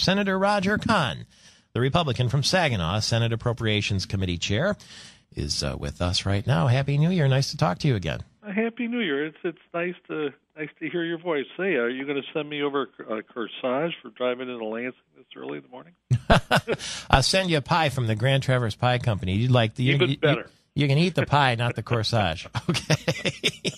Senator Roger Kahn, the Republican from Saginaw, Senate Appropriations Committee Chair, is with us right now. Happy New Year. Nice to talk to you again. Happy New Year. It's nice to hear your voice. Say, are you going to send me over a corsage for driving into Lansing this early in the morning? I'll send you a pie from the Grand Traverse Pie Company. You'd like the even better. You can eat the pie, not the corsage. Okay.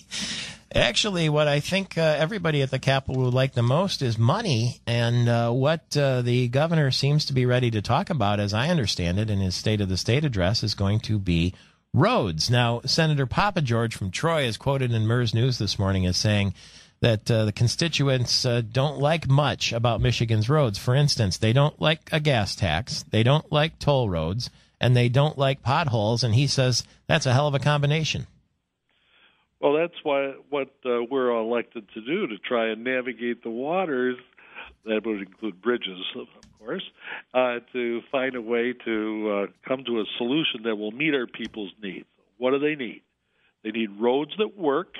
Actually, what I think everybody at the Capitol would like the most is money, and what the governor seems to be ready to talk about, as I understand it, in his State of the State address, is going to be roads. Now, Senator Papa George from Troy is quoted in MERS News this morning as saying that the constituents don't like much about Michigan's roads. For instance, they don't like a gas tax, they don't like toll roads, and they don't like potholes, and he says that's a hell of a combination. Well, that's what we're elected to do, to try and navigate the waters. That would include bridges, of course, to find a way to come to a solution that will meet our people's needs. What do they need? They need roads that work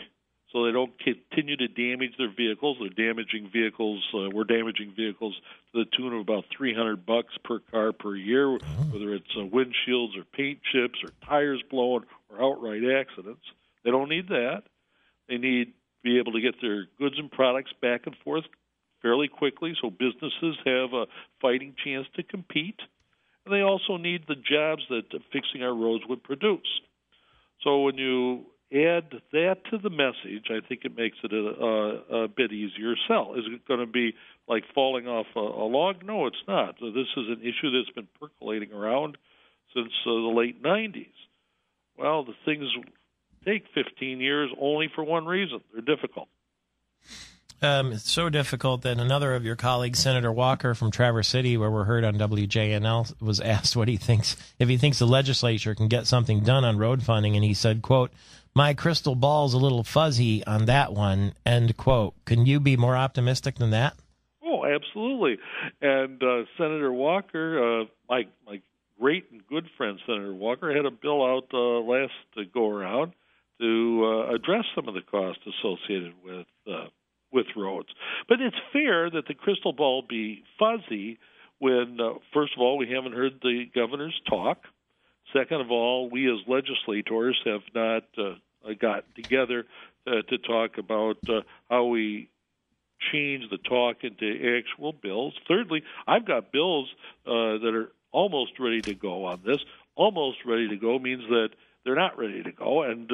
so they don't continue to damage their vehicles. They're damaging vehicles. We're damaging vehicles to the tune of about $300 per car per year, whether it's windshields or paint chips or tires blown or outright accidents. They don't need that. They need to be able to get their goods and products back and forth fairly quickly so businesses have a fighting chance to compete. And they also need the jobs that fixing our roads would produce. So when you add that to the message, I think it makes it a bit easier sell. Is it going to be like falling off a log? No, it's not. So this is an issue that's been percolating around since the late 90s. Well, the things take 15 years only for one reason. They're difficult. It's so difficult that another of your colleagues, Senator Walker from Traverse City, where we're heard on WJNL, was asked what he thinks, if he thinks the legislature can get something done on road funding, and he said, quote, "My crystal ball's a little fuzzy on that one," end quote. Can you be more optimistic than that? Oh, absolutely. And Senator Walker, my great and good friend Senator Walker, had a bill out last go-around to address some of the costs associated with roads. But it's fair that the crystal ball be fuzzy when, first of all, we haven't heard the governor's talk. Second of all, we as legislators have not gotten together to talk about how we change the talk into actual bills. Thirdly, I've got bills that are almost ready to go on this. Almost ready to go means that they're not ready to go, and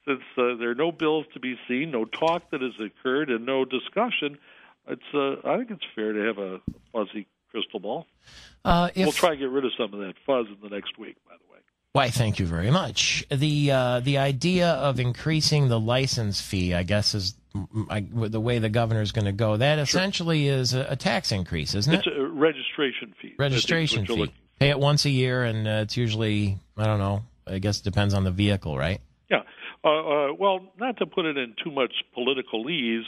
since there are no bills to be seen, no talk that has occurred, and no discussion, I think it's fair to have a fuzzy crystal ball. We'll try and get rid of some of that fuzz in the next week, by the way. Why, thank you very much. The idea of increasing the license fee, I guess, is the way the governor is going to go. That essentially is a tax increase, isn't it? It's a registration fee. Registration fee. Pay it once a year, and it's usually, I don't know, I guess it depends on the vehicle, right? Yeah. Well, not to put it in too much politicalese,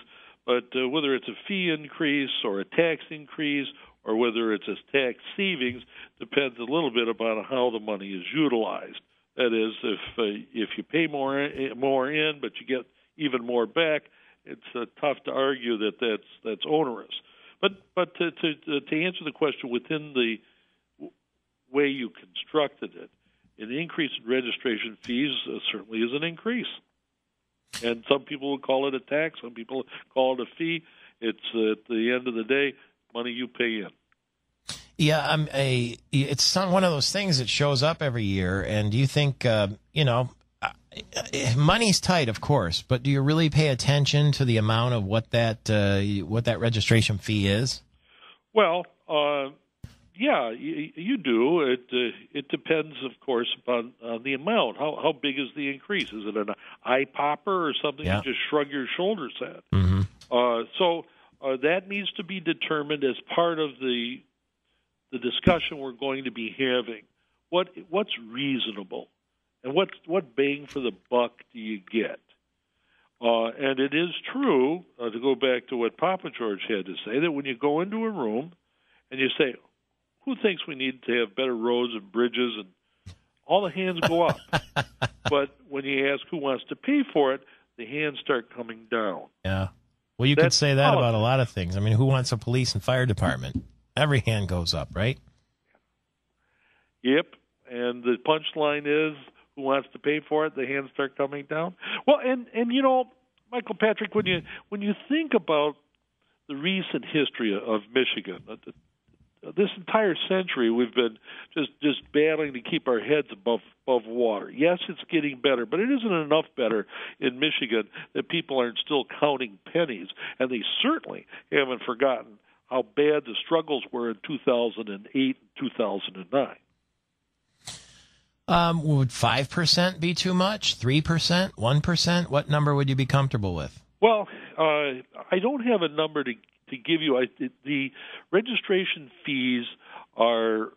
but whether it's a fee increase or a tax increase or whether it's a tax savings depends a little bit about how the money is utilized. That is, if you pay more in, but you get even more back, it's tough to argue that that's onerous. But to answer the question within the way you constructed it, an increase in registration fees certainly is an increase. And some people will call it a tax, some people call it a fee. It's, at the end of the day, money you pay in. Yeah, it's one of those things that shows up every year, and do you think, money's tight, of course, but do you really pay attention to the amount of what that registration fee is? Well, yeah, you do. It depends, of course, upon the amount. How big is the increase? Is it an eye popper or something you just shrug your shoulders at? Mm-hmm. So that needs to be determined as part of the discussion we're going to be having. What's reasonable, and what bang for the buck do you get? And it is true, to go back to what Papa George had to say, that when you go into a room and you say, who thinks we need to have better roads and bridges, and all the hands go up. But when you ask who wants to pay for it, the hands start coming down. Yeah. Well, you could say that about a lot of things. I mean, who wants a police and fire department? Every hand goes up, right? Yep. And the punchline is, who wants to pay for it? The hands start coming down. Well, and Michael Patrick, when you think about the recent history of Michigan, this entire century we've been just battling to keep our heads above water. Yes, it's getting better, but it isn't enough better in Michigan that people aren't still counting pennies, and they certainly haven't forgotten how bad the struggles were in 2008 and 2009. Would 5% be too much? 3%? 1%? What number would you be comfortable with? Well, I don't have a number to give you. The registration fees are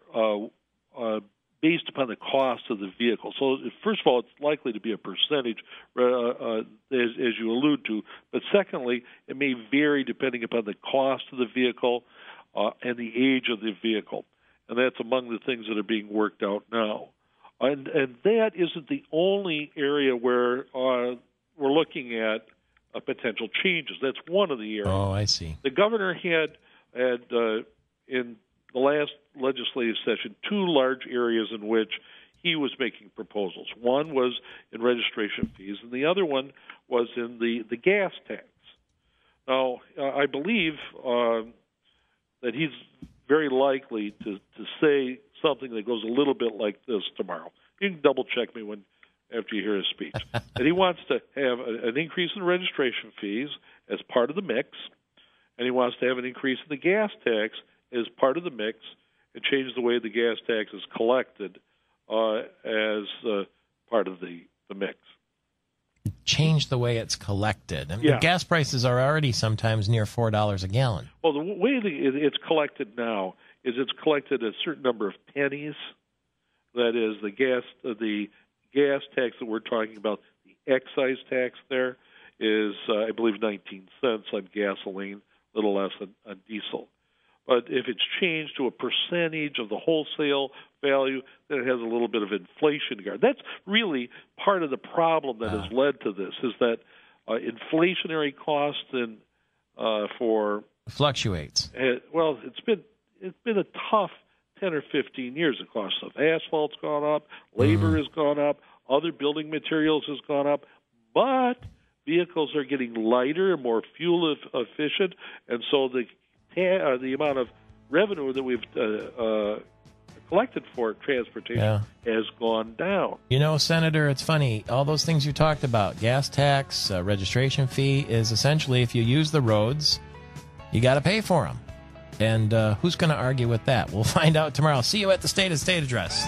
based upon the cost of the vehicle. So, first of all, it's likely to be a percentage, as you allude to. But secondly, it may vary depending upon the cost of the vehicle and the age of the vehicle. And that's among the things that are being worked out now. And that isn't the only area where we're looking at potential changes. That's one of the areas. Oh, I see. The governor had in the last legislative session 2 large areas in which he was making proposals. One was in registration fees, and the other one was in the gas tax. Now, I believe that he's very likely to say something that goes a little bit like this tomorrow. You can double-check me after you hear his speech. And he wants to have an increase in registration fees as part of the mix, and he wants to have an increase in the gas tax as part of the mix, and change the way the gas tax is collected as part of the mix. Change the way it's collected. I mean, Yeah. The gas prices are already sometimes near $4 a gallon. Well, the way it's collected now is it's collected a certain number of pennies. That is, the gas tax that we're talking about, the excise tax there is, I believe, 19 cents on gasoline, a little less on diesel. But if it's changed to a percentage of the wholesale value, then it has a little bit of inflation guard. That's really part of the problem that has led to this, is that inflationary costs for Fluctuates. Well, it's been a tough 10 or 15 years. The cost of asphalt's gone up, labor has gone up, other building materials has gone up, but vehicles are getting lighter and more fuel efficient, and so the amount of revenue that we've collected for transportation has gone down. You know, Senator, it's funny. All those things you talked about, gas tax, registration fee, is essentially if you use the roads, you got to pay for them. And who's going to argue with that? We'll find out tomorrow. See you at the State of State address.